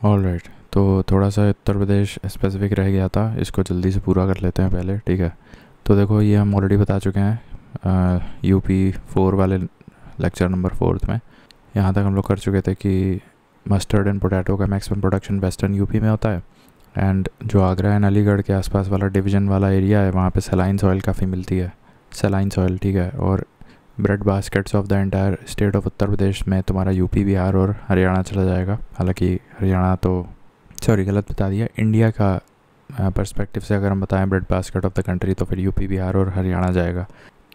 Alright, तो थोड़ा सा उत्तर प्रदेश स्पेसिफिक रह गया था, इसको जल्दी से पूरा कर लेते हैं पहले, ठीक है। तो देखो ये हम ऑलरेडी बता चुके हैं UP 4 वाले लेक्चर नंबर 4 में। यहाँ तक हम लोग कर चुके थे कि मस्टर्ड एंड पोटैटो का मैक्सिमम प्रोडक्शन वेस्टर्न यूपी में होता है। एंड जो आगरा एंड अलीगढ़ के आसपास वाला डिवीज़न वाला एरिया है, वहाँ पे सलाइन सॉइल काफ़ी मिलती है, सलाइन सॉइल, ठीक है। और bread baskets of the entire state of Uttar Pradesh में तुम्हारा यूपी, बिहार और हरियाणा चला जाएगा। हालांकि हरियाणा तो, सॉरी गलत बता दिया, इंडिया का पर्सपेक्टिव से अगर हम बताएं bread basket of the country तो फिर यूपी, बिहार और हरियाणा जाएगा,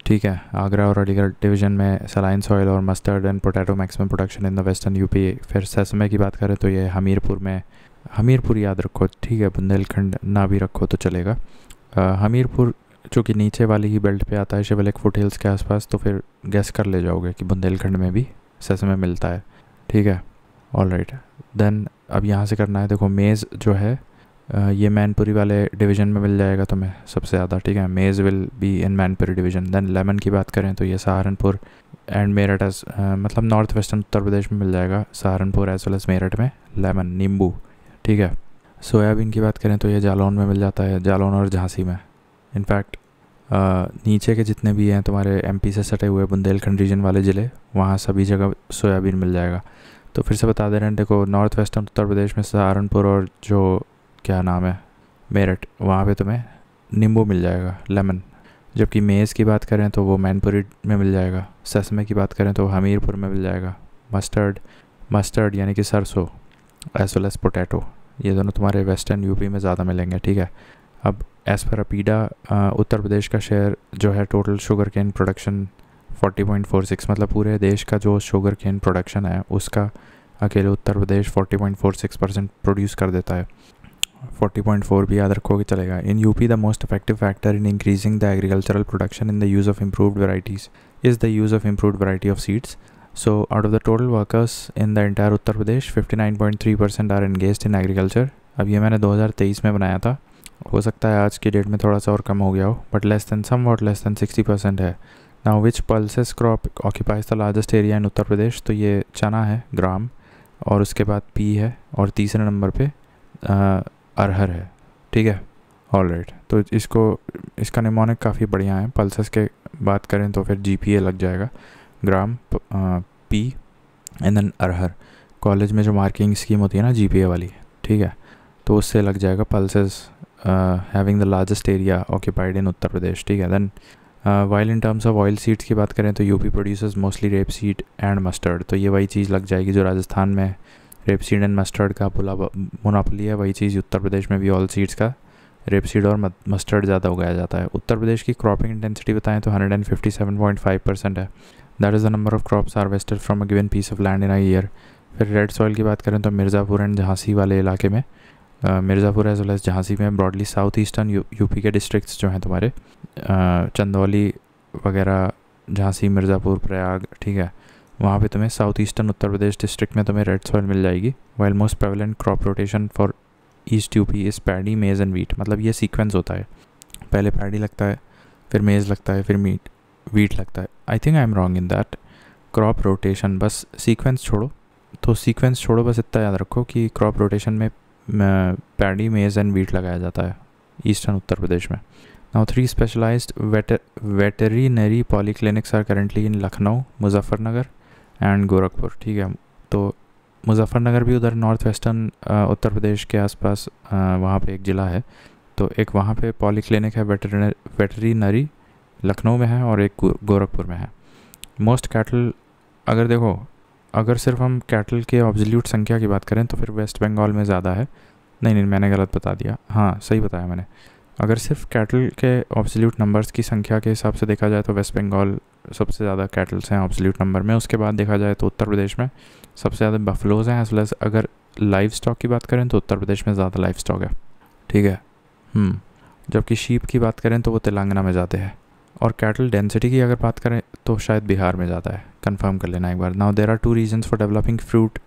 ठीक है। आगरा और अलीगढ़ डिवीज़न में सलाइन सॉइल और mustard and potato maximum production in the western UP. फिर सेसमे की बात करें तो ये हमीरपुर में, हमीरपुर याद रखो, ठीक है, बुंदेलखंड ना भी रखो तो चलेगा। हमीरपुर चूँकि नीचे वाली ही बेल्ट पे आता है, शिवलिक फुट हिल्स के आसपास, तो फिर गैस कर ले जाओगे कि बुंदेलखंड में भी सेसमे मिलता है, ठीक है। ऑलराइट, देन अब यहाँ से करना है, देखो मेज़ जो है ये मैनपुरी वाले डिवीज़न में मिल जाएगा तुम्हें सबसे ज़्यादा, ठीक है। Maize will be in Mainpuri division. Then lemon की बात करें तो ये सहारनपुर एंड मेरठ एज, मतलब नॉर्थ वेस्टर्न उत्तर प्रदेश में मिल जाएगा, Saharanpur as well as Meerut में लेमन, नींबू, ठीक है। सोयाबीन की बात करें तो ये जालौन में मिल जाता है, जालौन और झांसी में। इनफैक्ट नीचे के जितने भी हैं तुम्हारे MP से सटे हुए बुंदेलखंड रीजन वाले ज़िले, वहाँ सभी जगह सोयाबीन मिल जाएगा। तो फिर से बता दे रहे हैं, देखो नॉर्थ वेस्टर्न उत्तर प्रदेश में सहारनपुर और जो क्या नाम है मेरठ, वहाँ पे तुम्हें नींबू मिल जाएगा, लेमन। जबकि मेज़ की बात करें तो वो मैनपुरी में मिल जाएगा। सेसमे की बात करें तो हमीरपुर में मिल जाएगा। मस्टर्ड, मस्टर्ड यानी कि सरसों, एज वेल एज पोटैटो, ये दोनों तुम्हारे वेस्टर्न यूपी में ज़्यादा मिलेंगे, ठीक है। अब एज़ पर अपीडा उत्तर प्रदेश का शेयर जो है टोटल शुगर केन प्रोडक्शन 40.46, मतलब पूरे देश का जो शुगर केन प्रोडक्शन है उसका अकेले उत्तर प्रदेश 40.46% प्रोड्यूस कर देता है। 40.4 भी याद रखोगे चलेगा। In UP the most effective factor in increasing the agricultural production in the use of improved varieties is the use of improved variety of seeds. So out of the total workers in the entire Uttar Pradesh 59.3% are engaged in agriculture। अब ये मैंने 2023 में बनाया था, हो सकता है आज की डेट में थोड़ा सा और कम हो गया हो, but less than somewhat less than 60% है। Now which pulses crop occupies the largest area in Uttar Pradesh, तो ये चना है, ग्राम, और उसके बाद पी है, और तीसरे नंबर पे अरहर है, ठीक है। ऑलराइट, तो इसका निमोनिक काफ़ी बढ़िया है। पल्सेस के बात करें तो फिर GPA लग जाएगा, ग्राम, पी एंड देन अरहर। कॉलेज में जो मार्किंग स्कीम होती है ना GPA वाली, ठीक है, तो उससे लग जाएगा pulses having the largest area occupied in Uttar Pradesh, ठीक है। Then while in terms of oil seeds की बात करें तो UP producers mostly rape seed and mustard, तो ये वही चीज़ लग जाएगी जो राजस्थान में रेप सीड एंड मस्टर्ड का मोनोपोली है, वही चीज़ उत्तर प्रदेश में भी ऑयल सीड्स का रेप सीड और मस्टर्ड ज़्यादा उगाया जाता है। उत्तर प्रदेश की क्रॉपिंग इंटेंसिटी बताएं तो 157.5% है। That is the number of crops harvested from a given piece of land in a year. फिर रेड सॉइल की बात करें तो मिर्ज़ापुर एंड झांसी वाले इलाके में, Mirzapur as well as Jhansi में ब्रॉडली साउथ ईस्टर्न यूपी के डिस्ट्रिक्ट्स जो हैं तुम्हारे, चंदौली वगैरह, झांसी, मिर्ज़ापुर, प्रयाग, ठीक है, वहाँ पे तुम्हें साउथ ईस्टर्न उत्तर प्रदेश डिस्ट्रिक्ट में तुम्हें रेड सॉइल मिल जाएगी। While most prevalent crop rotation for east UP is paddy, maize and wheat, मतलब ये सीक्वेंस होता है, पहले पैडी लगता है, फिर मेज़ लगता है, फिर वीट लगता है। I think I am wrong in that. Crop rotation, बस सीक्वेंस छोड़ो, तो सीक्वेंस छोड़ो, बस इतना याद रखो कि क्रॉप रोटेशन में पैडी, मेज़ एंड वीट लगाया जाता है ईस्टर्न उत्तर प्रदेश में। Now 3 specialised veterinary polyclinics are currently in Lucknow, Muzaffarnagar and Gorakhpur, ठीक है। तो मुजफ्फरनगर भी उधर नॉर्थ वेस्टर्न उत्तर प्रदेश के आसपास वहाँ पे एक ज़िला है, तो एक वहाँ पे पॉलीक्लिनिक है वेटरिनरी, लखनऊ में है, और एक गोरखपुर में है। मोस्ट कैटल, अगर देखो, अगर सिर्फ हम कैटल के ऑब्सोल्यूट संख्या की बात करें तो फिर वेस्ट बंगाल में ज़्यादा है। नहीं, मैंने गलत बता दिया, हाँ सही बताया मैंने। अगर सिर्फ कैटल के ऑब्सोल्यूट नंबर्स की संख्या के हिसाब से देखा जाए तो वेस्ट बंगाल सबसे ज़्यादा कैटल्स हैं ऑब्सोल्यूट नंबर में। उसके बाद देखा जाए तो उत्तर प्रदेश में सबसे ज़्यादा बफलोज़ हैं, एज वेल एज अगर लाइव स्टॉक की बात करें तो उत्तर प्रदेश में ज़्यादा लाइव स्टॉक है, ठीक है। जबकि शीप की बात करें तो वो तेलंगाना में ज़्यादा है, और कैटल डेंसिटी की अगर बात करें तो शायद बिहार में ज़्यादा है, कंफर्म कर लेना एक बार। Now there are 2 reasons for developing fruit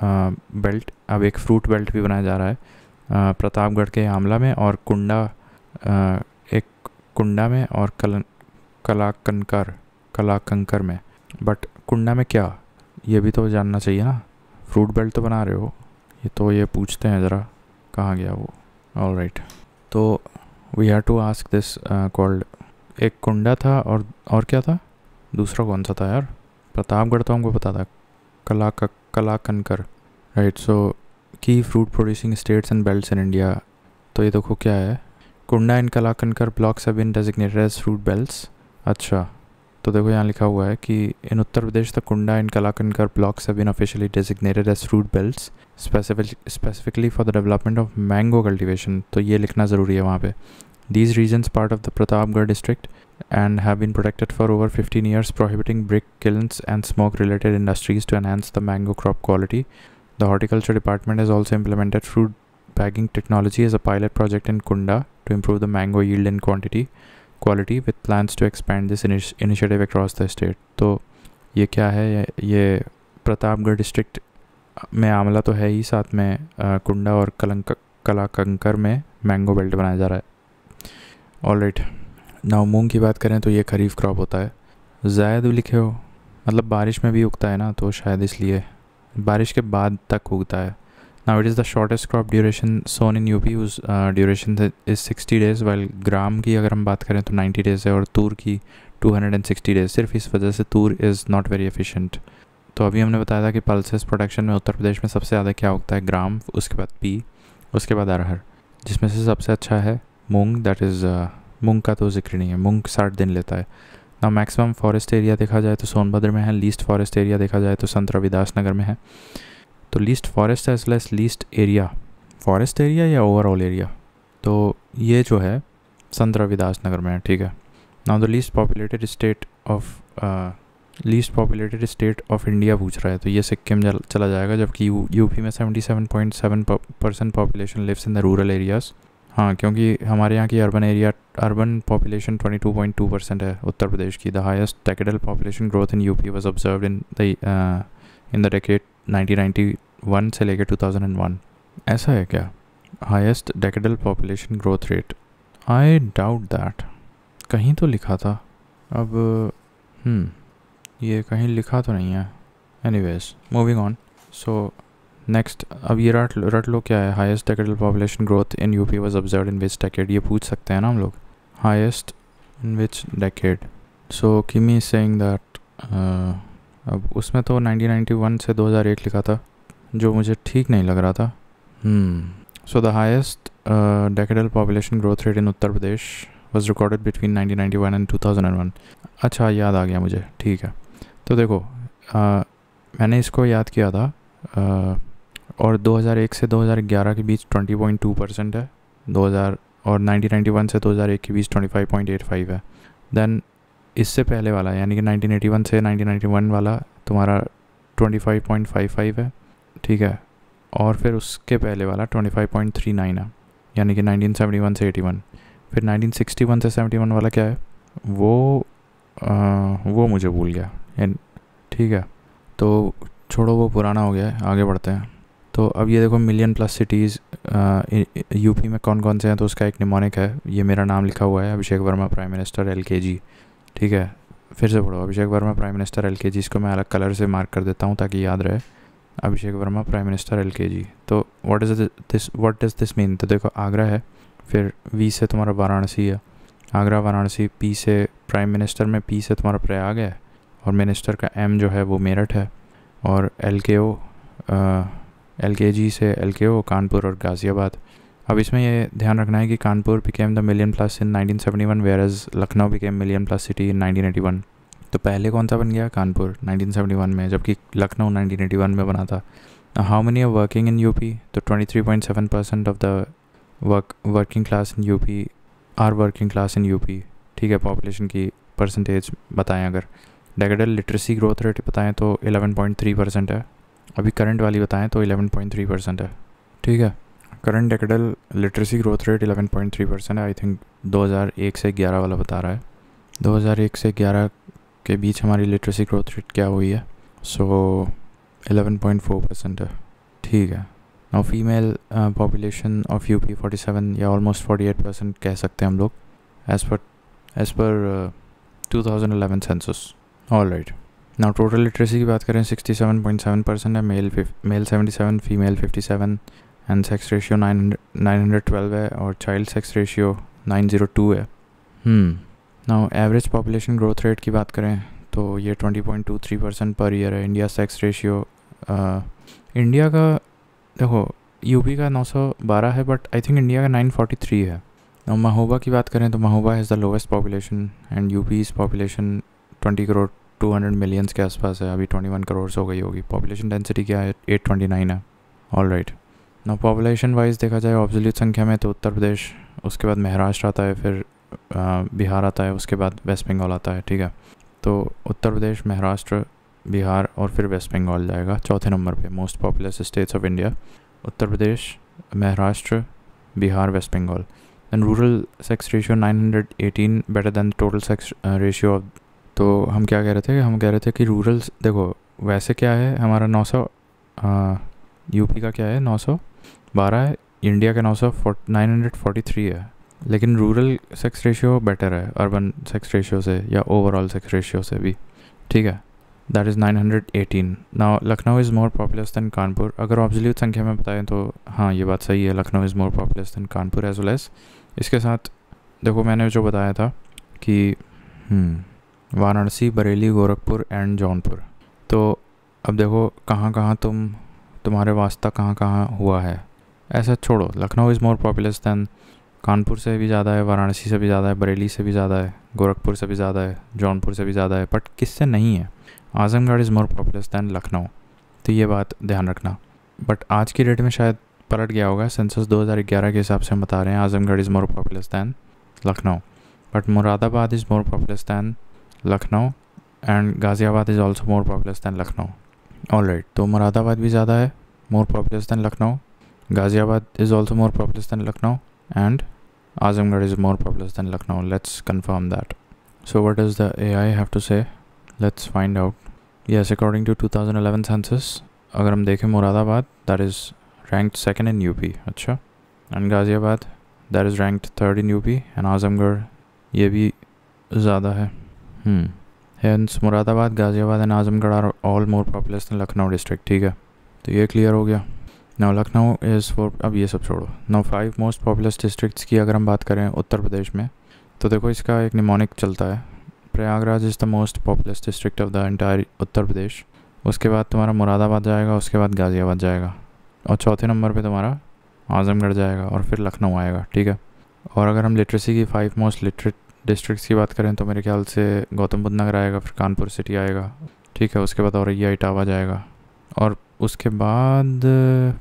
belt. अब एक फ्रूट बेल्ट भी बनाया जा रहा है प्रतापगढ़ के आमला में, और एक कुंडा में, और कलाकंकर में। बट कुंडा में क्या, ये भी तो जानना चाहिए ना, फ्रूट बेल्ट तो बना रहे हो, ये पूछते हैं ज़रा कहाँ गया वो। ऑल राइट, तो we have to ask this called, एक कुंडा था और क्या था दूसरा कौन सा था यार? प्रतापगढ़ तो हमको पता था, कलाकंकर, right. So key fruit producing states and belts in India. तो ये देखो क्या है, Kunda and Kalakankar blocks have been designated as fruit belts. अच्छा, तो देखो यहाँ लिखा हुआ है कि in Uttar Pradesh the Kunda and Kalakankar blocks have been officially designated as fruit belts specifically for the development of mango cultivation. तो ये लिखना ज़रूरी है वहाँ पे। These regions part of the Pratapgarh district and have been protected for over 15 years, prohibiting brick kilns and smoke-related industries to enhance the mango crop quality. The Horticulture Department has also implemented fruit bagging technology as a pilot project in Kunda to improve the mango yield and quality with plans to expand this initiative across the state. तो ये क्या है, ये Pratapgarh district में आमला तो है ही, साथ में कुंडा और कलाकंकर में मैंगो बेल्ट बनाया जा रहा है। ऑलराइट, नाउ मूंग की बात करें तो ये खरीफ क्रॉप होता है। ज़ायद भी लिखे हो, मतलब बारिश में भी उगता है ना, तो शायद इसलिए बारिश के बाद तक उगता है। Now it is the shortest crop duration sown in UP, उस duration is 60 days, while gram की अगर हम बात करें तो 90 डेज़ है, और तूर की 260 डेज़। सिर्फ इस वजह से तूर इज़ नॉट वेरी एफिशिएंट। तो अभी हमने बताया था कि पल्सेस प्रोडक्शन में उत्तर प्रदेश में सबसे ज़्यादा क्या उगता है, ग्राम, उसके बाद पी, उसके बाद अरहर, जिसमें से सबसे अच्छा है मूंग। दैट इज़ मूंग का तो जिक्र नहीं है, मूंग 60 दिन लेता है ना। मैक्सिमम फॉरेस्ट एरिया देखा जाए तो सोनभद्र में है, लीस्ट फॉरेस्ट एरिया देखा जाए तो संत रविदास नगर में है। तो least forest as well as least area, forest area या ओवरऑल एरिया, तो ये जो है संत रविदास नगर में है, ठीक है। Now the least populated state of India पूछ रहा है, तो ये सिक्किम चला जाएगा, जबकि यूपी में 77.7% population lives in the rural areas. हाँ, क्योंकि हमारे यहाँ की अर्बन पॉपुलेशन 22.2% है उत्तर प्रदेश की। The highest decadal population growth in UP was observed in the decade 1991 से लेकर 2001। ऐसा है क्या, highest decadal population growth rate? I doubt that, कहीं तो लिखा था, अब ये कहीं लिखा तो नहीं है। Anyways, moving on. So next, अब ये रट लो क्या है, highest decadal population growth in UP was observed in which decade. ये पूछ सकते हैं ना हम लोग, हाईएस्ट इन विच डेकेड। सो किमी इज सेइंग दैट, अब उसमें तो 1991 से 2001 लिखा था, जो मुझे ठीक नहीं लग रहा था। So the highest decadal population growth rate in Uttar Pradesh was recorded between 1991 and 2001। अच्छा, याद आ गया मुझे, ठीक है। तो देखो, मैंने इसको याद किया था, और 2001 से 2011 के बीच 20.2% है, 2000 और 1991 से 2001 के बीच 25.85 है। देन इससे पहले वाला यानी कि 1981 से 1991 वाला तुम्हारा 25.55 है, ठीक है। और फिर उसके पहले वाला 25.39 है, यानी कि 1971 से 81। फिर 1961 से 71 वाला क्या है, वो मुझे भूल गया, ठीक है। तो छोड़ो, वो पुराना हो गया है, आगे बढ़ते हैं। तो अब ये देखो, मिलियन प्लस सिटीज़ यूपी में कौन कौन से हैं, तो उसका एक निमोनिक है, ये मेरा नाम लिखा हुआ है, अभिषेक वर्मा प्राइम मिनिस्टर LKG, ठीक है। फिर से पढ़ो, अभिषेक वर्मा प्राइम मिनिस्टर LKG, इसको मैं अलग कलर से मार्क कर देता हूँ ताकि याद रहे, अभिषेक वर्मा प्राइम मिनिस्टर LKG। तो व्हाट डज़ दिस मीन? तो देखो, आगरा है, फिर V से तुम्हारा वाराणसी है, आगरा वाराणसी। P से प्राइम मिनिस्टर में P से तुम्हारा प्रयाग है, और मिनिस्टर का M जो है वो मेरठ है, और LKG से LKO कानपुर और गाज़ियाबाद। अब इसमें ये ध्यान रखना है कि Kanpur became the million plus in 1971, whereas Lucknow became million plus city in 1981। तो पहले कौन सा बन गया? कानपुर 1971 में, जबकि लखनऊ 1981 में बना था। How many are working in UP? तो 23.7% of the working class in UP are working class in UP, ठीक है। पॉपुलेशन की परसेंटेज बताएं अगर। डेकेडल लिटरेसी ग्रोथ रेट बताएं तो 11.3% है, अभी करंट वाली बताएं तो 11.3% है, ठीक है। Current decadal literacy growth rate 11.3% है। आई थिंक 2001 से 11 वाला बता रहा है। 2001 से 11 के बीच हमारी लिटरेसी ग्रोथ रेट क्या हुई है? सो 11.4% है, ठीक है। Now female population of UP 47 या ऑलमोस्ट 48% कह सकते हैं हम लोग, as per 2011 census. All right, now total literacy की बात करें 67.7% है, male 77, female 57 and sex ratio 912 है और चाइल्ड सेक्स रेशियो 902 है। Now average population growth rate की बात करें तो ये 20.23% पर ईयर है। इंडिया सेक्स रेशियो, इंडिया का देखो यूपी का 912 है बट आई थिंक इंडिया का 943 है। नाउ महोबा की बात करें तो Mahoba has the lowest population and UP's population 20 crore 200 millions के आसपास है, अभी 21 करोड़ हो गई होगी। पॉपुलेशन डेंसिटी क्या है, 829 है। All right, now population wise देखा जाए ऑब्सोल्यूट संख्या में तो उत्तर प्रदेश, उसके बाद महाराष्ट्र आता है, फिर बिहार आता है, उसके बाद वेस्ट बंगाल आता है। ठीक है, तो उत्तर प्रदेश, महाराष्ट्र, बिहार और फिर वेस्ट बंगाल जाएगा चौथे नंबर पे most populous states of India. Uttar Pradesh, Maharashtra, Bihar, West Bengal. And rural sex ratio 918 better than total sex ratio of. तो हम क्या कह रहे थे, हम कह रहे थे कि रूरल, देखो वैसे क्या है हमारा 900, यूपी का क्या है 912 है, इंडिया का 943 है, लेकिन रूरल सेक्स रेशियो बेटर है अर्बन सेक्स रेशियो से या ओवरऑल सेक्स रेशियो से भी। ठीक है, that is 918। Now Lucknow is more populous than Kanpur. अगर ऑब्सोल्यूट संख्या में बताएं तो हाँ ये बात सही है, Lucknow is more populous than Kanpur as well as. इसके साथ देखो मैंने जो बताया था कि वाराणसी, बरेली, गोरखपुर एंड जौनपुर। तो अब देखो कहाँ कहाँ तुम्हारे वास्ता कहाँ कहाँ हुआ है, ऐसा छोड़ो। Lucknow is more populous than Kanpur से भी ज़्यादा है, वाराणसी से भी ज़्यादा है, बरेली से भी ज़्यादा है, गोरखपुर से भी ज़्यादा है, जौनपुर से भी ज़्यादा है, बट किससे नहीं है, Azamgarh is more populous than Lucknow. तो ये बात ध्यान रखना। बट आज की डेट में शायद पलट गया होगा, सेंसस 2011 के हिसाब से हम बता रहे हैं Azamgarh is more populous than Lucknow, but Moradabad is more populous than Lucknow and Ghaziabad is also more populous than Lucknow. All right, तो मुरादाबाद भी ज़्यादा है, more populous than Lucknow, Ghaziabad is also more populous than Lucknow and Azamgarh is more populous than Lucknow. Let's confirm that. So what does the AI have to say? Let's find out. Yes, according to 2011 census, अगर हम देखें Moradabad that is ranked second in UP, अच्छा, and Ghaziabad that is ranked third in UP and Azamgarh ये भी ज़्यादा है। Hence Moradabad, Ghaziabad and Azamgarh are all more populous than Lucknow district। ठीक है, तो ये क्लियर हो गया। नाउ लखनऊ इज़ फॉर, अब ये सब छोड़ो। नाउ 5 मोस्ट पॉपुलस डिस्ट्रिक्ट्स की अगर हम बात करें उत्तर प्रदेश में तो देखो इसका एक निमोनिक चलता है। Prayagraj is the most populous district of the entire Uttar Pradesh, उसके बाद तुम्हारा मुरादाबाद जाएगा, उसके बाद गाज़ियाबाद जाएगा और चौथे नंबर पे तुम्हारा आजमगढ़ जाएगा और फिर लखनऊ आएगा। ठीक है, और अगर हम लिटरेसी की 5 मोस्ट लिटरेट डिस्ट्रिक्ट्स की बात करें तो मेरे ख्याल से गौतम बुद्ध नगर आएगा, फिर कानपुर सिटी आएगा। ठीक है, उसके बाद औरैया, इटावा जाएगा और उसके बाद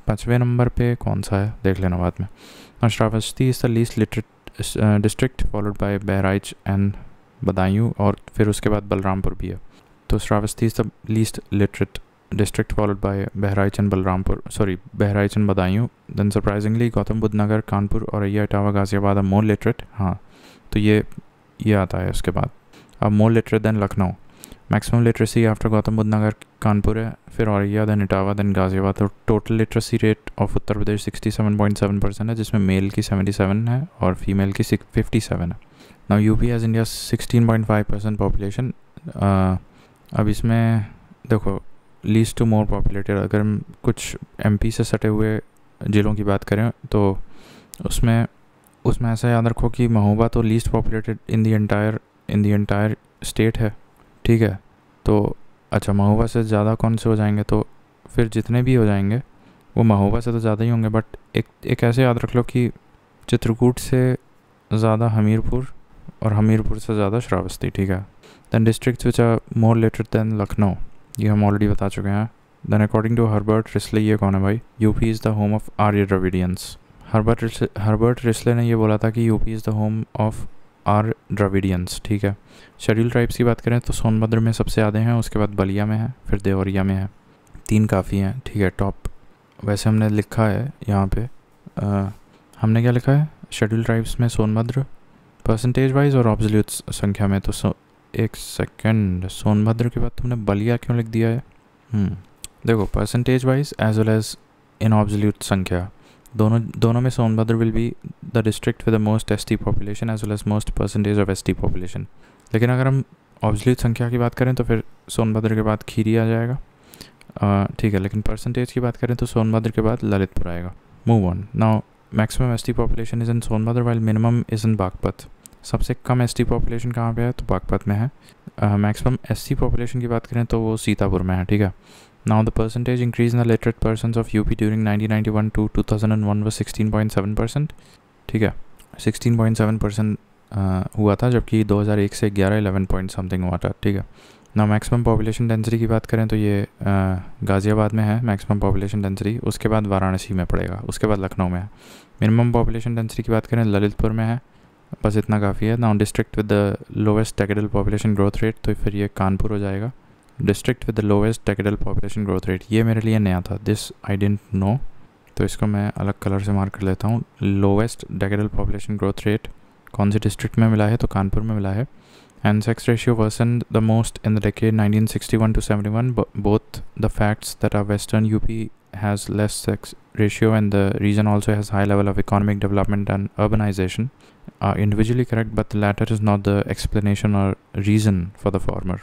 5वें नंबर पे कौन सा है देख लेना बाद में। Shravasti is the least literate district followed by Bahraich and Badaun और फिर उसके बाद बलरामपुर भी है। तो Shravasti is the least literate district followed by Bahraich and Bahraich and Badaun. Then surprisingly Gautam Buddh Nagar, Kanpur, Auraiya, Etawah, Ghaziabad are more literate. हाँ, तो ये आता है उसके बाद। अब more literate than Lucknow, maximum literacy after Gautam Buddh Nagar Kanpur है, फिर औरैया, देन इटावा, देन गाज़ियाबाद। तो total literacy rate of Uttar Pradesh 67.7% है, जिसमें मेल की 77 है और फीमेल की 57 है। Now UP has India 16.5% population. अब इसमें देखो लीस्ट टू मोर पॉपुलेटेड, अगर हम कुछ एमपी से सटे हुए ज़िलों की बात करें तो उसमें ऐसा याद रखो कि महोबा तो least populated in the entire state है। ठीक है, तो अच्छा महोबा से ज़्यादा कौन से हो जाएंगे, तो फिर जितने भी हो जाएंगे वो महोबा से तो ज़्यादा ही होंगे, बट एक ऐसे याद रख लो कि चित्रकूट से ज़्यादा हमीरपुर और हमीरपुर से ज़्यादा श्रावस्ती। ठीक है, then districts which are more literate than Lucknow, ये हम ऑलरेडी बता चुके हैं। Then according to Herbert Risley, ये कौन है भाई, UP is the home of Aryo Dravidians. Herbert Risley ने ये बोला था कि UP is the home of आर द्रविडियंस। ठीक है, शेड्यूल ट्राइब्स की बात करें तो सोनभद्र में सबसे ज़्यादा हैं, उसके बाद बलिया में है, फिर देवरिया में है, 3 काफ़ी हैं। ठीक है, टॉप वैसे हमने लिखा है यहाँ पे, हमने क्या लिखा है शेड्यूल ट्राइब्स में सोनभद्र परसेंटेज वाइज और ऑब्सोल्यूट संख्या में। तो एक सेकंड, सोनभद्र के बाद तुमने बलिया क्यों लिख दिया है? देखो percentage wise as well as in absolute संख्या दोनों में Sonbhadra will be the district with the most ST population as well as most percentage of ST population. लेकिन अगर हम ऑब्सलीट संख्या की बात करें तो फिर सोनभद्र के बाद खीरी आ जाएगा, ठीक है। लेकिन परसेंटेज की बात करें तो सोनभद्र के बाद ललितपुर आएगा। Move on now. Maximum ST population is in Sonbhadra while minimum is in Baghpat. सबसे कम एसटी पॉपुलेशन कहाँ पे है? तो बागपत में है। मैक्सिमम एससी पॉपुलेशन की बात करें तो वो सीतापुर में है, ठीक है। Now the percentage increase in the literate persons of UP during 1991 to 2001 was 16.7%, ठीक है। 16.7% हुआ था, जबकि 2001 से 11 पॉइंट समथिंग हुआ था, ठीक है ना। मैक्सिमम पॉपुलेशन डेंसिटी की बात करें तो ये गाज़ियाबाद में है मैक्सिमम पॉपुलेशन डेंसिटी, उसके बाद वाराणसी में पड़ेगा, उसके बाद लखनऊ में है। मिनिमम पॉपुलेशन डेंसिटी की बात करें ललितपुर में है, बस इतना काफ़ी है। Now district with the lowest decadal population growth rate, तो फिर ये कानपुर हो जाएगा। District with the lowest decadal population growth rate, ये मेरे लिए नया था, दिस आई डिडंट नो, तो इसको मैं अलग कलर से मार्क कर लेता हूँ। Lowest decadal population growth rate कौन से डिस्ट्रिक्ट में मिला है? तो कानपुर में मिला है। And sex ratio worsened the most in the decade 1961 to 71, both the facts that our western UP has less sex ratio and the region also has high level of economic development and urbanization are individually correct, but the latter is not the explanation or reason for the former.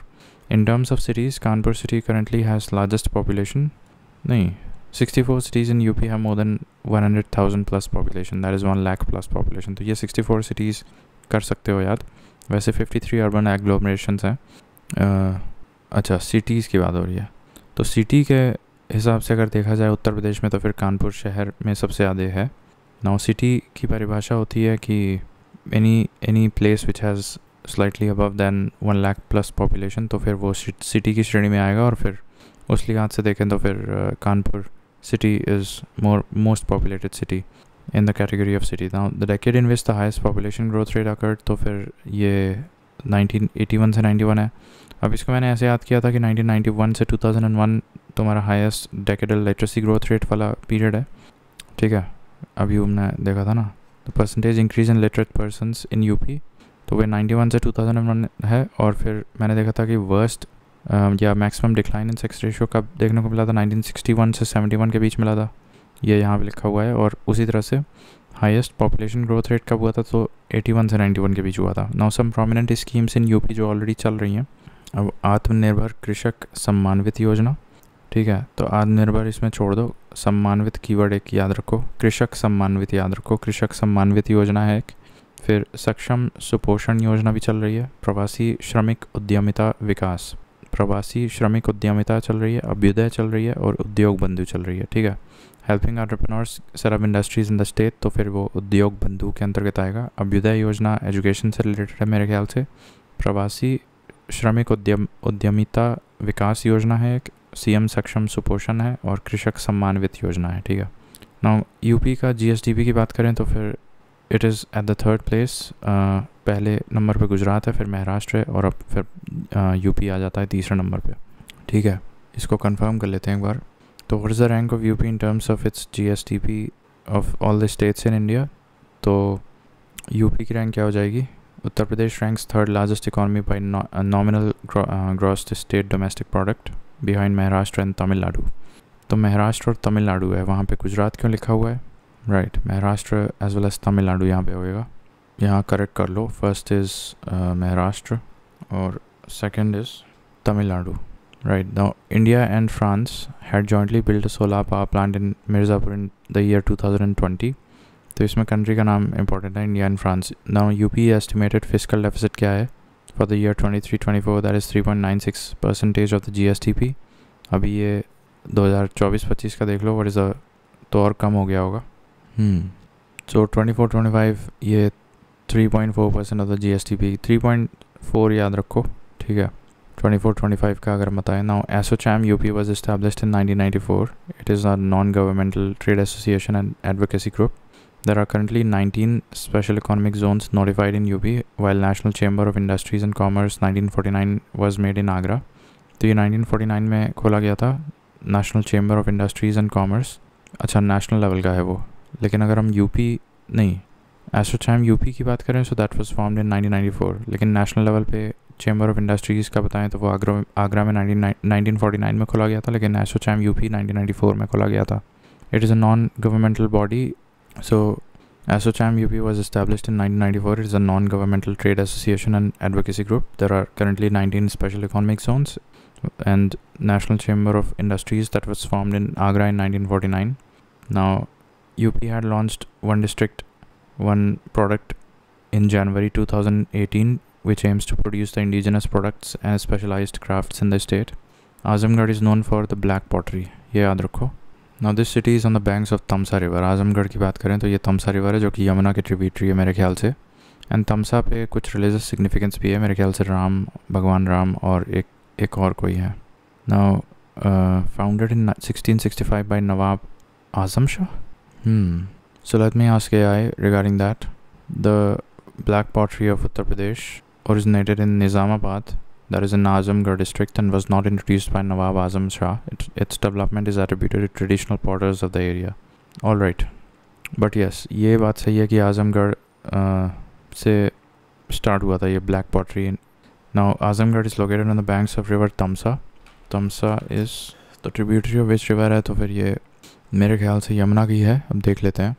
In terms of cities, Kanpur city currently has largest population. नहीं, 64 cities in UP have more than 100,000 plus population, that is 1 lakh plus population. तो ये 64 cities कर सकते हो याद। वैसे 53 urban एग्लोमरेशंस हैं। अच्छा, सिटीज़ की बात हो रही है, तो सिटी के हिसाब से अगर देखा जाए उत्तर प्रदेश में तो फिर कानपुर शहर में सबसे ज़्यादा है। नाउ सिटी की परिभाषा होती है कि any place which has slightly above than 1 lakh plus population, तो फिर वो सिटी की श्रेणी में आएगा। और फिर उस लिहाज से देखें तो फिर Kanpur city is most populated city in the category of city. Now the decade in which the highest population growth rate occurred, तो फिर ये 1981 से 91 है। अब इसको मैंने ऐसे याद किया था कि 1991 से 2001 तुम्हारा highest decadal literacy growth rate वाला पीरियड है, ठीक है। अभी हमने देखा था ना, तो परसेंटेज इंक्रीज इन लिटरेट पर्सनस इन यूपी, तो वे 91 से 2001 है। और फिर मैंने देखा था कि वर्स्ट या maximum decline in sex ratio कब देखने को मिला था? 1961 से 71 के बीच मिला था, ये यहाँ पे लिखा हुआ है। और उसी तरह से हाईएस्ट पॉपुलेशन ग्रोथ रेट कब हुआ था? तो 81 से 91 के बीच हुआ था। Now some prominent schemes in UP जो ऑलरेडी चल रही हैं। अब आत्मनिर्भर कृषक सम्मानवित योजना, ठीक है, तो आत्मनिर्भर इसमें छोड़ दो, सम्मानवित कीवर्ड एक याद रखो, कृषक सम्मानवित याद रखो, कृषक सम्मानवित योजना है एक। फिर सक्षम सुपोषण योजना भी चल रही है। प्रवासी श्रमिक उद्यमिता विकास, प्रवासी श्रमिक उद्यमिता चल रही है, अभ्युदय चल रही है और उद्योग बंधु चल रही है, ठीक है। Helping entrepreneurs set up industries in the state, तो फिर वो उद्योग बंधु के अंतर्गत आएगा। अभ्युदय योजना एजुकेशन से रिलेटेड है मेरे ख्याल से। प्रवासी श्रमिक उद्यमिता विकास योजना है एक, सीएम सक्षम सुपोषण है और कृषक सम्मानवित योजना है, ठीक है। नाउ यूपी का जीएसडीपी की बात करें तो फिर it is at the third place. पहले नंबर पे गुजरात है, फिर महाराष्ट्र है और अब फिर यूपी आ जाता है तीसरे नंबर पे, ठीक है। इसको कंफर्म कर लेते हैं एक बार। तो what is the rank of UP in terms of its GSDP of all the states in India? तो यूपी की रैंक क्या हो जाएगी? Uttar Pradesh ranks third largest economy by nominal gross state domestic product behind Maharashtra and Tamil Nadu. तो महाराष्ट्र और तमिलनाडु है, वहाँ पे गुजरात क्यों लिखा हुआ है? Right, Maharashtra as well as Tamil Nadu यहाँ पे होएगा, यहाँ करेक्ट कर लो। फर्स्ट इज़ महाराष्ट्र और second is Tamil Nadu, right? Now India and France had jointly built a solar power plant in Mirzapur in the year 2020, तो इसमें कंट्री का नाम इंपॉर्टेंट है, India and France. Now UP estimated fiscal deficit क्या है for the year 23-24? That is 3.96% of the GSDP. अभी ये 2024-25 का देख लो, व्हाट इज़ द, तो और कम हो गया होगा। सो 24-25 ये 3.4% ऑफ द जीएसडीपी, 3.4 याद रखो, ठीक है। 24-25 का अगर बताएं। Now ASSOCHAM UP was established in 1994. It is a non-governmental trade association and advocacy group. There are currently 19 special economic zones notified in UP, while National Chamber of Industries and Commerce 1949 was made in Agra. तो ये 1949 में खोला गया था national chamber of industries and commerce. अच्छा, national level का है वो, लेकिन अगर हम यूपी नहीं ASSOCHAM यूपी की बात करें so that was formed in 1994, लेकिन नेशनल लेवल पे चेम्बर ऑफ इंडस्ट्रीज़ का बताएं तो वो आगरा में 1949 में खोला गया था, लेकिन ASSOCHAM यूपी 1994 में खोला गया था। It is a non governmental body, so ASSOCHAM UP was established in 1994. It is a non-governmental trade association and advocacy group. There are currently 19 special economic zones and National Chamber of Industries that was formed in Agra in 1949. Now, UP had launched one district, one product in January 2018, which aims to produce the indigenous products and specialized crafts in the state. Azamgarh is known for the black pottery. ये याद रखो. Now this city is on the banks of Tamsa river. Azamgarh की बात करें तो ये तमसा river है जो कि यमुना के ट्रिब्यूटरी है मेरे ख्याल से. एंड तमसा पे कुछ रिलीजियस सिग्निफिकेंस भी है मेरे ख्याल से. भगवान राम और एक और कोई है. Now founded in 1665 by Nawab Azam Shah. So let me ask AI regarding that. The black pottery of Uttar Pradesh originated in Nizamabad, that is in Azamgarh district, and was not introduced by Nawab Azam Shah. Its development is attributed to traditional potters of the area. All right, but yes, ये बात सही है कि आजमगढ़ से start हुआ था ये black pottery. Now Azamgarh is located on the banks of river Tamsa. Tamsa is the tributary of which river है, तो फिर ये मेरे ख्याल से यमुना की है. अब देख लेते हैं.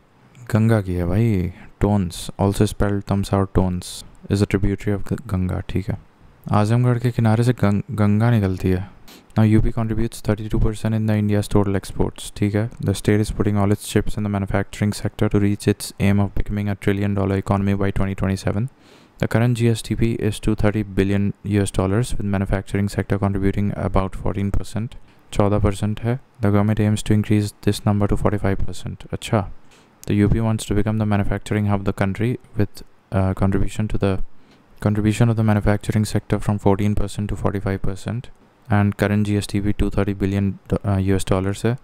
गंगा की है भाई. टोन्स, also spelled Tamsa और Tons, is a tributary of Ganga. ठीक है. आजमगढ़ के किनारे से गंगा निकलती है. Now UP contributes 32% in the India's total exports. ठीक है. The state is putting all its chips in the manufacturing sector to reach its aim of becoming a $1 trillion economy by 2027. The current GSDP is $230 billion with manufacturing sector contributing about 14%. 14% है. The government aims to increase this number to 45%. अच्छा. The UP wants to become the manufacturing hub of the country with contribution of the manufacturing sector from 14% to 45%. And current GSDP $230 billion है.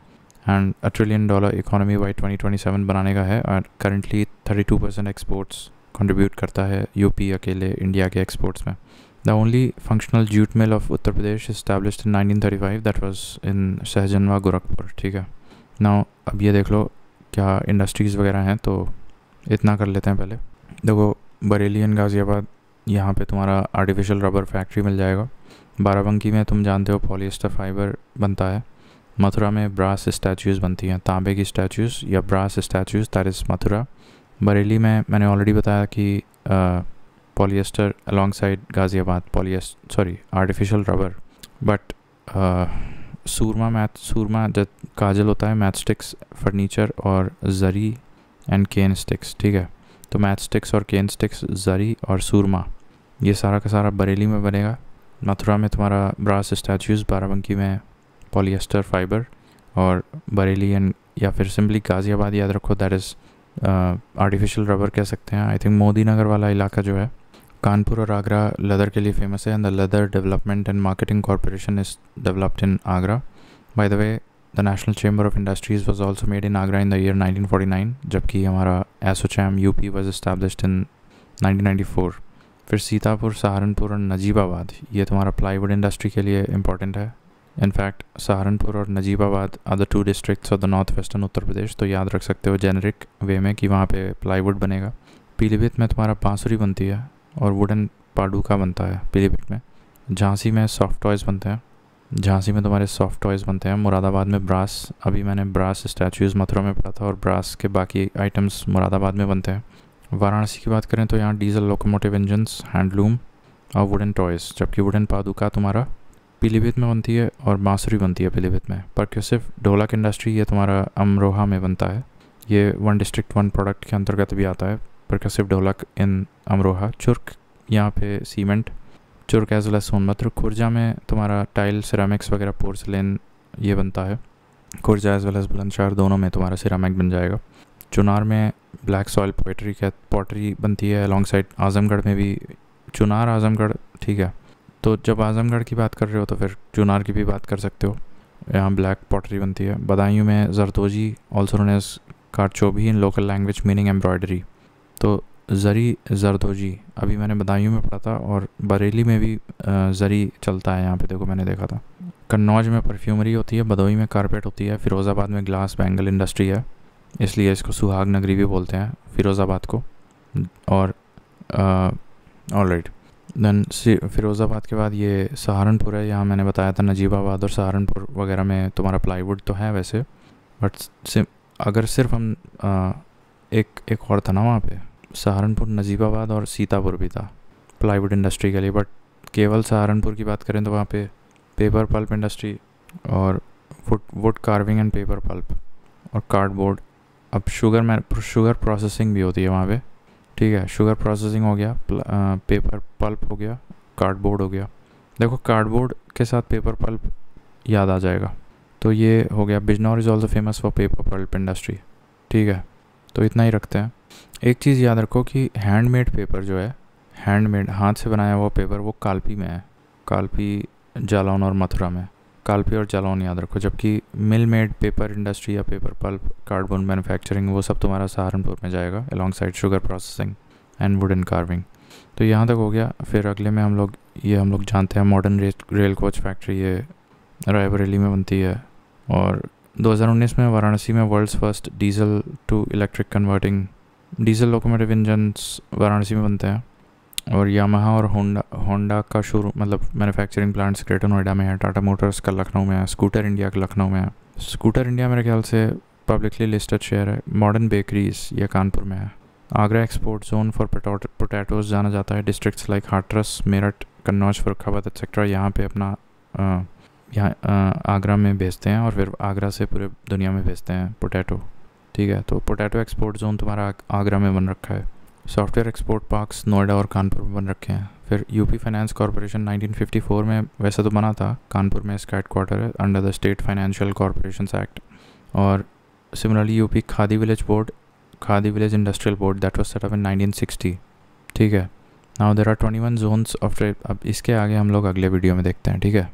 And $1 trillion economy by 2027 बनाने का है. और currently 32% exports contribute करता है UP अकेले India के exports में. The only functional jute mill of Uttar Pradesh established in 1935 that was in Sahjanwa Gorakhpur. ठीक है. Now अब ये देख लो क्या इंडस्ट्रीज़ वगैरह हैं, तो इतना कर लेते हैं पहले. देखो बरेली एंड गाज़ियाबाद, यहाँ पे तुम्हारा आर्टिफिशियल रबर फैक्ट्री मिल जाएगा. बाराबंकी में तुम जानते हो पॉलिएस्टर फाइबर बनता है. मथुरा में ब्रास स्टैचूज़ बनती हैं, तांबे की स्टैचूज़ या brass statues, that is Mathura. Bareilly में मैंने ऑलरेडी बताया कि polyester along Ghaziabad artificial rubber. But सूरमा जब काजल होता है, मैच स्टिक्स, फर्नीचर और जरी एंड केन स्टिक्स. ठीक है. तो मैच स्टिक्स और केन स्टिक्स, जरी और सूरमा, ये सारा का सारा बरेली में बनेगा. मथुरा में तुम्हारा ब्रास स्टैचूज़, बाराबंकी में पॉलिएस्टर फाइबर, और बरेली एंड या फिर सिंपली गाज़ियाबाद याद रखो, दैट इज़ आर्टिफिशियल रबर कह सकते हैं. आई थिंक मोदी नगर वाला इलाका जो है. कानपुर और आगरा लेदर के लिए फेमस है. And the leather development and marketing corporation is developed in Agra. By the way the national chamber of industries was also made in Agra in the year 1949, जबकि हमारा ASSOCHAM UP was established in 1994. फिर सीतापुर, सहारनपुर और नजीबाबाद, ये तुम्हारा plywood industry के लिए important है. In fact Saharanpur और Najibabad are the 2 districts of the north western Uttar Pradesh, तो याद रख सकते हो जेनरिक वे में कि वहाँ पे प्लाईवुड बनेगा. पीलीभीत में तुम्हारा बांसुरी बनती है और वुडन पाडुका बनता है पीलीभीत में. झांसी में सॉफ्ट टॉयज़ बनते हैं. झांसी में तुम्हारे सॉफ्ट टॉयज़ बनते हैं. मुरादाबाद में ब्रास, अभी मैंने ब्रास स्टैचूज़ मथुरा में पढ़ा था, और ब्रास के बाकी आइटम्स मुरादाबाद में बनते हैं. वाराणसी की बात करें तो यहाँ डीजल लोकोमोटिव इंजन्स, हैंडलूम और वुडन टॉयज़, जबकि वुडन पादुका तुम्हारा पीलीभीत में बनती है और बांसुरी बनती है पीलीभीत में. परक्यूसिव ढोलक इंडस्ट्री ये तुम्हारा अमरोहा में बनता है. ये 1 डिस्ट्रिक्ट 1 प्रोडक्ट के अंतर्गत भी आता है. परक्यूसिव ढोलक इन अमरोहा. चुर्क यहाँ पे cement, Churk as well as Sonbhadra. Khurja में तुम्हारा टाइल, सिरामिक्स वगैरह, पोर्सलेन ये बनता है. Khurja as well as Bulandshahr दोनों में तुम्हारा सिरामिक बन जाएगा. चुनार में ब्लैक सॉइल पॉटरी बनती है. अलॉन्ग साइड आजमगढ़ में भी चुनार, आजमगढ़. ठीक है. तो जब आजमगढ़ की बात कर रहे हो तो फिर चुनार की भी बात कर सकते हो. यहाँ ब्लैक पॉटरी बनती है. बदायूं में जरदोजी, ऑल्सो नोन एज कारचोभी इन लोकल लैंग्वेज मीनिंग एम्ब्रॉयडरी. तो जरी जरदोजी अभी मैंने बदायूं में पढ़ा था, और बरेली में भी जरी चलता है यहाँ पे, देखो मैंने देखा था. कन्नौज में परफ्यूमरी होती है. भदोही में कारपेट होती है. फ़िरोज़ाबाद में ग्लास बैंगल इंडस्ट्री है, इसलिए इसको सुहाग नगरी भी बोलते हैं फ़िरोज़ाबाद को. और ऑलराइट, देन फ़िरोज़ाबाद के बाद ये सहारनपुर है. यहाँ मैंने बताया था नजीबाबाद और सहारनपुर वगैरह में तुम्हारा प्लाईवुड तो है वैसे, बट अगर सिर्फ हम एक और था ना वहाँ पे, सहारनपुर, नजीबाबाद और सीतापुर भी था प्लाईवुड इंडस्ट्री के लिए, बट केवल सहारनपुर की बात करें तो वहाँ पे पेपर पल्प इंडस्ट्री और wood carving and paper pulp और कार्डबोर्ड। अब शुगर प्रोसेसिंग भी होती है वहाँ पे, ठीक है। शुगर प्रोसेसिंग हो गया, पेपर पल्प हो गया, कार्डबोर्ड हो गया। देखो कार्डबोर्ड के साथ पेपर पल्प याद आ जाएगा, तो ये हो गया। Bijnor is also famous for paper pulp industry, ठीक है। तो इतना ही रखते हैं। एक चीज़ याद रखो कि हैंडमेड पेपर जो है, हैंडमेड हाथ से बनाया हुआ पेपर, वो कालपी में है, कालपी, जालौन और मथुरा में। कालपी और जालौन याद रखो, जबकि मिल मेड पेपर इंडस्ट्री या पेपर पल्प, कार्डबोर्ड मैन्युफैक्चरिंग, वो सब तुम्हारा सहारनपुर में जाएगा along side sugar processing and wooden carving. तो यहाँ तक हो गया। फिर अगले में हम लोग जानते हैं मॉडर्न रेल कोच फैक्ट्री, ये रायबरेली में बनती है। और 2019 में वाराणसी में world's first diesel to electric converting diesel locomotive engines Varanasi में बनते हैं। और यामाहा और होंडा का शोरूम, मतलब मैन्युफैक्चरिंग प्लांट्स ग्रेटर नोएडा में है। टाटा मोटर्स का लखनऊ में है। स्कूटर इंडिया का लखनऊ में है। स्कूटर इंडिया मेरे ख्याल से पब्लिकली लिस्टेड शेयर है। मॉडर्न बेकरीज ये कानपुर में है। Agra export zone for potatoes जाना जाता है। Districts like Hathras, Meerut, Kannauj, Farrukhabad etcetera यहाँ पे अपना आगरा में भेजते हैं और फिर आगरा से पूरे दुनिया में भेजते हैं पोटैटो, ठीक है। तो पोटैटो एक्सपोर्ट जोन तुम्हारा आगरा में बन रखा है। सॉफ्टवेयर एक्सपोर्ट पार्क्स नोएडा और कानपुर में बन रखे हैं। फिर यूपी फाइनेंस कॉरपोरेशन 1954 में वैसे तो बना था, कानपुर में इसका हेडक्वार्टर है under the state financial corporations act. और similarly UP khadi village industrial board that was set up in 1960, ठीक है। Now there are 21 zones of trade. अब इसके आगे हम लोग अगले वीडियो में देखते हैं, ठीक है।